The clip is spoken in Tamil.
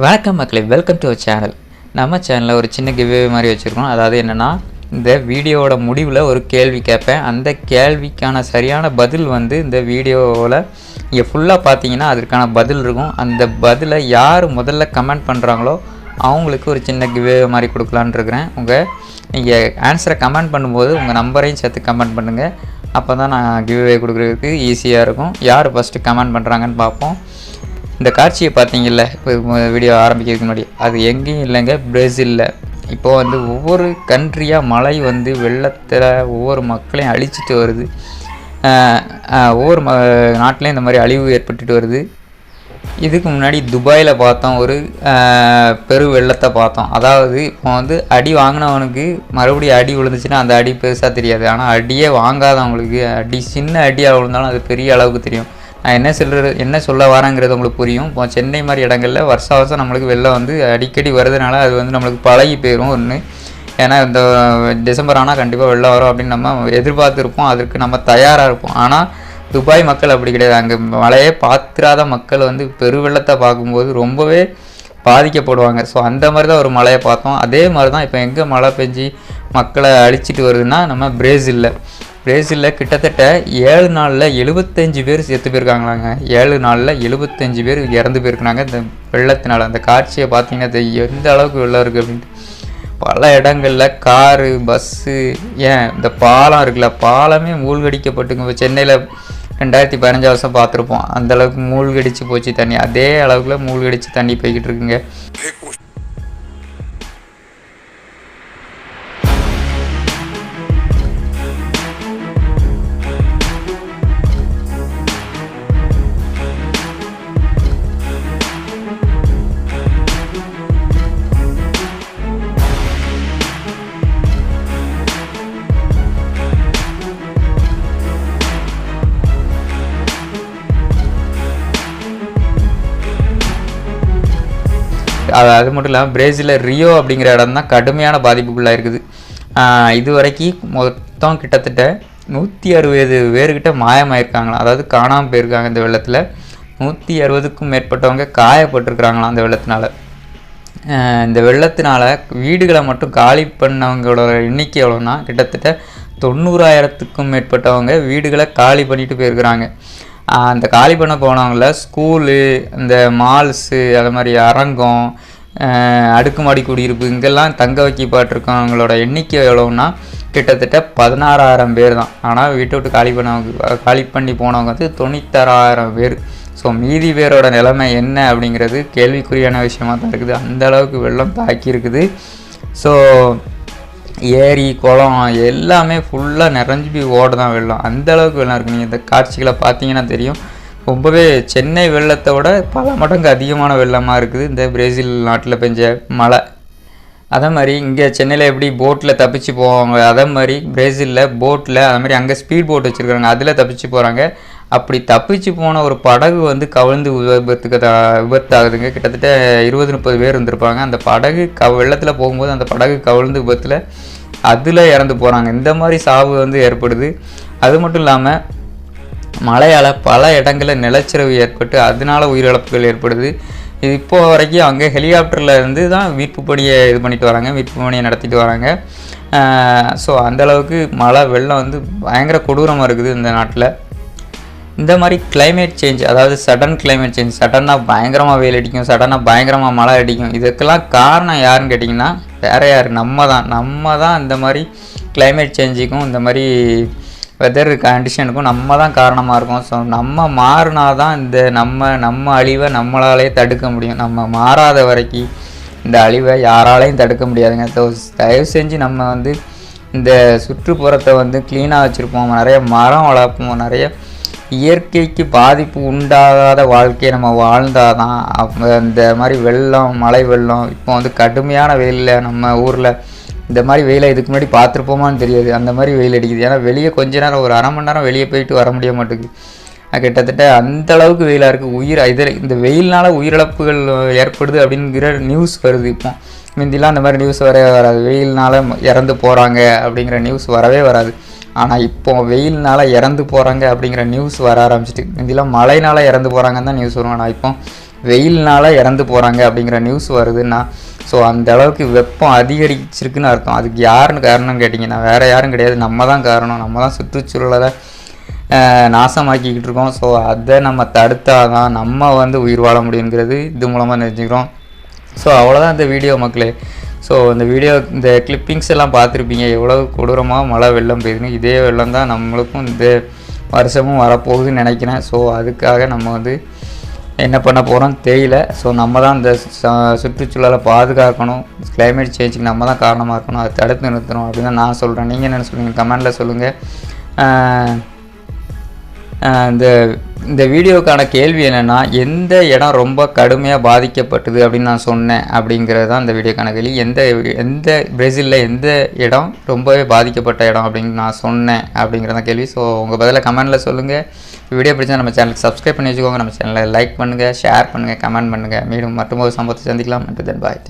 வணக்கம் மக்களே, வெல்கம் டு அவர் சேனல். நம்ம சேனலில் ஒரு சின்ன கிவ்வே மாதிரி வச்சுருக்கோம். அதாவது என்னென்னா, இந்த வீடியோவோட முடிவில் ஒரு கேள்வி கேட்பேன். அந்த கேள்விக்கான சரியான பதில் இந்த வீடியோவில் இங்கே ஃபுல்லாக பார்த்தீங்கன்னா அதற்கான பதில் இருக்கும். அந்த பதிலை யார் முதல்ல கமெண்ட் பண்ணுறாங்களோ அவங்களுக்கு ஒரு சின்ன கிவ்வே மாதிரி கொடுக்கலான்னு இருக்கிறேன். நீங்கள் ஆன்சரை கமெண்ட் பண்ணும்போது உங்கள் நம்பரையும் சேர்த்து கமெண்ட் பண்ணுங்கள். அப்போ தான் நான் கிவ்வே கொடுக்குறதுக்கு ஈஸியாக இருக்கும். யார் ஃபஸ்ட்டு கமெண்ட் பண்ணுறாங்கன்னு பார்ப்போம். இந்த காட்சியை பார்த்தீங்கல்ல, இப்போ வீடியோ ஆரம்பிக்கிறதுக்கு முன்னாடி, அது எங்கேயும் இல்லைங்க, பிரேசிலில். இப்போது ஒவ்வொரு கண்ட்ரியாக மழை வெள்ளத்தில் ஒவ்வொரு மக்களையும் அழிச்சிட்டு வருது. ஒவ்வொரு நாட்டிலையும் இந்த மாதிரி அழிவு ஏற்பட்டுட்டு வருது. இதுக்கு முன்னாடி துபாயில் பார்த்தோம், ஒரு பெரு வெள்ளத்தை பார்த்தோம். அதாவது இப்போ அடி வாங்கினவனுக்கு மறுபடியும் அடி விழுந்துச்சுன்னா அந்த அடி பெருசாக தெரியாது. ஆனால் அடியே வாங்காதவங்களுக்கு அடி சின்ன அடியாக விழுந்தாலும் அது பெரிய அளவுக்கு தெரியும். நான் என்ன சொல்ல வரேங்கிறது உங்களுக்கு புரியும். இப்போ சென்னை மாதிரி இடங்களில் வருஷம் நம்மளுக்கு வெள்ளம் அடிக்கடி வருதுனால அது நம்மளுக்கு பழகி போயிடும் ஒன்று. ஏன்னா இந்த டிசம்பர் ஆனால் கண்டிப்பாக வெள்ளம் வரும் அப்படின்னு நம்ம எதிர்பார்த்துருப்போம். அதற்கு நம்ம தயாராக இருப்போம். ஆனால் துபாய் மக்கள் அப்படி கிடையாது. அங்கே மழையே பார்த்துராத மக்கள் பெரு வெள்ளத்தை பார்க்கும்போது ரொம்பவே பாதிக்கப்படுவாங்க. ஸோ அந்த மாதிரி தான் ஒரு மழையை பார்த்தோம். அதே மாதிரி தான் இப்போ எங்கே மழை பெஞ்சு மக்களை அழிச்சிட்டு வருதுன்னா நம்ம பிரேசிலில் கிட்டத்தட்ட 7 நாளில் 75 பேர் செத்து போயிருக்காங்களாங்க. 7 நாளில் 75 பேர் இறந்து போயிருக்காங்க இந்த வெள்ளத்தினால். அந்த காட்சியை பார்த்தீங்கன்னா எந்த அளவுக்கு வெள்ளம் இருக்குது அப்படின்ட்டு. பல இடங்களில் காரு, பஸ்ஸு, ஏன் இந்த பாலம் இருக்குல்ல, பாலமே மூழ்கடிக்கப்பட்டுங்க. இப்போ சென்னையில் 2015 வருஷம் பார்த்துருப்போம். அந்தளவுக்கு மூழ்கடிச்சு போச்சு தண்ணி. அதே அளவுக்குள்ள மூழ்கடிச்சு தண்ணி போய்கிட்டு இருக்குங்க. அது மட்டும் இல்லாமல் பிரேசிலில் ரியோ அப்படிங்கிற இடம் தான் கடுமையான பாதிப்புக்குள்ளாக இருக்குது. இது வரைக்கும் மொத்தம் கிட்டத்தட்ட 160 பேர்கிட்ட மாயமாயிருக்காங்களாம். அதாவது காணாமல் போயிருக்காங்க இந்த வெள்ளத்தில். 160க்கும் மேற்பட்டவங்க காயப்பட்டிருக்கிறாங்களாம் அந்த வெள்ளத்தினால. இந்த வெள்ளத்தினால வீடுகளை மட்டும் காலி பண்ணவங்களோட எண்ணிக்கை எவ்வளோன்னா கிட்டத்தட்ட 90,000க்கும் மேற்பட்டவங்க வீடுகளை காலி பண்ணிட்டு போயிருக்கிறாங்க. அந்த காலி பண்ண போனவங்கள ஸ்கூலு, இந்த மால்ஸு, அது மாதிரி அரங்கம், அடுக்குமாடி குடியிருப்பு இங்கெல்லாம் தங்க வைக்கப்பட்டிருக்கவங்களோட எண்ணிக்கை எவ்வளோன்னா கிட்டத்தட்ட 16,000 பேர் தான். ஆனால் வீட்டை விட்டு காலி பண்ணி போனவங்க 96,000 பேர். ஸோ மீதி பேரோட நிலைமை என்ன அப்படிங்கிறது கேள்விக்குறியான விஷயமாக தான் இருக்குது. அந்தளவுக்கு வெள்ளம் தாக்கி இருக்குது. ஸோ ஏரி, குளம் எல்லாமே ஃபுல்லாக நிறைஞ்சு போய் ஓடுதான் வெள்ளம். அந்தளவுக்கு வெள்ளம் இருக்குது. நீங்கள் இந்த காட்சிகளை பார்த்தீங்கன்னா தெரியும். ரொம்பவே சென்னை வெள்ளத்தை விட பல மடங்கு அதிகமான வெள்ளமாக இருக்குது இந்த பிரேசில் நாட்டில் பெஞ்ச மழை. அதே மாதிரி இங்கே சென்னையில் எப்படி போட்டில் தப்பிச்சு போவாங்க, அதே மாதிரி பிரேசிலில் போட்டில், அதே மாதிரி அங்கே ஸ்பீட் போட் வச்சுருக்காங்க, அதில் தப்பிச்சு போகிறாங்க. அப்படி தப்பிச்சு போன ஒரு படகு கவிழ்ந்து விபத்தாகுதுங்க. கிட்டத்தட்ட 20-30 பேர் இருந்திருப்பாங்க. அந்த படகு வெள்ளத்தில் போகும்போது அந்த படகு கவிழ்ந்து விபத்தில் அதில் இறந்து போகிறாங்க. இந்த மாதிரி சாவு ஏற்படுது. அது மட்டும் இல்லாமல் மழையால் பல இடங்களில் நிலச்சரிவு ஏற்பட்டு அதனால உயிரிழப்புகள் ஏற்படுது. இது இப்போ வரைக்கும் அங்கே ஹெலிகாப்டரில் இருந்து தான் மீட்பு பணியை பண்ணிட்டு வராங்க, மீட்பு பணியை நடத்திட்டு வராங்க. ஸோ அந்தளவுக்கு மழை வெள்ளம் பயங்கர கொடூரமாக இருக்குது இந்த நாட்டில். இந்த மாதிரி கிளைமேட் சேஞ்ச், அதாவது சடன் கிளைமேட் சேஞ்ச், சடனாக பயங்கரமாக வெயில் அடிக்கும், சடனாக பயங்கரமாக மழை அடிக்கும். இதுக்கெல்லாம் காரணம் யாருன்னு கேட்டிங்கன்னா வேறு யார், நம்ம தான் இந்த மாதிரி கிளைமேட் சேஞ்சுக்கும் இந்த மாதிரி வெதர் கண்டிஷனுக்கும் நம்ம தான் காரணமாக இருக்கும். ஸோ நம்ம மாறினா தான் இந்த நம்ம அழிவை நம்மளாலே தடுக்க முடியும். நம்ம மாறாத வரைக்கும் இந்த அழிவை யாராலையும் தடுக்க முடியாதுங்க. ஸோ தயவு செஞ்சு நம்ம இந்த சுற்றுப்புறத்தை க்ளீனாக வச்சுருப்போம், நிறைய மரம் வளர்ப்போம், நிறைய இயற்கைக்கு பாதிப்பு உண்டாகாத வாழ்க்கையை நம்ம வாழ்ந்தால் தான் இந்த மாதிரி வெள்ளம், மழை வெள்ளம், இப்போ கடுமையான வெயிலில் நம்ம ஊரில் இந்த மாதிரி வெயிலை இதுக்கு முன்னாடி பார்த்துருப்போமான்னு தெரியாது. அந்த மாதிரி வெயில் அடிக்குது. ஏன்னா வெளியே கொஞ்ச நேரம், ஒரு அரை மணி நேரம் வெளியே போயிட்டு வர முடிய மாட்டேங்குது. கிட்டத்தட்ட அந்தளவுக்கு வெயிலாக இருக்குது. இந்த வெயில்னால் உயிரிழப்புகள் ஏற்படுது அப்படிங்கிற நியூஸ் வருது. இப்போ முந்திலாம் அந்த மாதிரி நியூஸ் வரவே வராது. வெயில்னால் இறந்து போகிறாங்க அப்படிங்கிற நியூஸ் வரவே வராது. ஆனால் இப்போ வெயில்னால் இறந்து போகிறாங்க அப்படிங்கிற நியூஸ் வர ஆரம்பிச்சிட்டு. இதெல்லாம் மழைனால் இறந்து போகிறாங்கன்னு தான் நியூஸ் வரும். ஆனால் இப்போ வெயில்னால இறந்து போகிறாங்க அப்படிங்கிற நியூஸ் வருதுன்னா ஸோ அந்த அளவுக்கு வெப்பம் அதிகரிச்சிருக்குன்னு அர்த்தம். அதுக்கு யாருன்னு காரணம்னு கேட்டிங்கன்னா வேறு யாரும் கிடையாது, நம்ம தான் காரணம். நம்ம தான் சுற்றுச்சூழலை நாசமாக்கிக்கிட்டு இருக்கோம். ஸோ அதை நம்ம தடுத்தால் தான் நம்ம வந்து உயிர் வாழ முடியுங்கிறது இது மூலமாக தெரிஞ்சுக்கிறோம். ஸோ அவ்வளோதான் இந்த வீடியோ மக்களே. ஸோ இந்த வீடியோ இந்த கிளிப்பிங்ஸ் எல்லாம் பார்த்துருப்பீங்க, எவ்வளோ கொடூரமாக மழை வெள்ளம் பெய்யுதுன்னு. இதே வெள்ளம் தான் நம்மளுக்கும் இந்த வருஷமும் வரப்போகுதுன்னு நினைக்கிறேன். ஸோ அதுக்காக நம்ம வந்து என்ன பண்ண போகிறோம் தெரியல. ஸோ நம்ம தான் இந்த சுற்றுச்சூழலை பாதுகாக்கணும். கிளைமேட் சேஞ்சுக்கு நம்ம தான் காரணமாக இருக்கணும், அதை தடுத்து நிறுத்தணும் அப்படின்னு தான் நான் சொல்கிறேன். நீங்கள் என்ன சொல்லுங்கள் கமெண்டில் சொல்லுங்கள். இந்த வீடியோக்கான கேள்வி என்னென்னா, எந்த இடம் ரொம்ப கடுமையாக பாதிக்கப்பட்டது அப்படின்னு நான் சொன்னேன் அப்படிங்கிறது தான் இந்த வீடியோக்கான கேள்வி. எந்த பிரேசிலில் எந்த இடம் ரொம்பவே பாதிக்கப்பட்ட இடம் அப்படின்னு நான் சொன்னேன் அப்படிங்கிறதான் கேள்வி. ஸோ உங்கள் பதிலை கமெண்டில் சொல்லுங்கள். வீடியோ பிடிச்சா நம்ம சேனலுக்கு சப்ஸ்கிரைப் பண்ணி வச்சுக்கோங்க. நம்ம சேனலை லைக் பண்ணுங்கள், ஷேர் பண்ணுங்கள், கமெண்ட் பண்ணுங்கள். மீண்டும் மற்றும் ஒரு சம்பவத்தை சந்திக்கலாம். நன்றி, பாய்.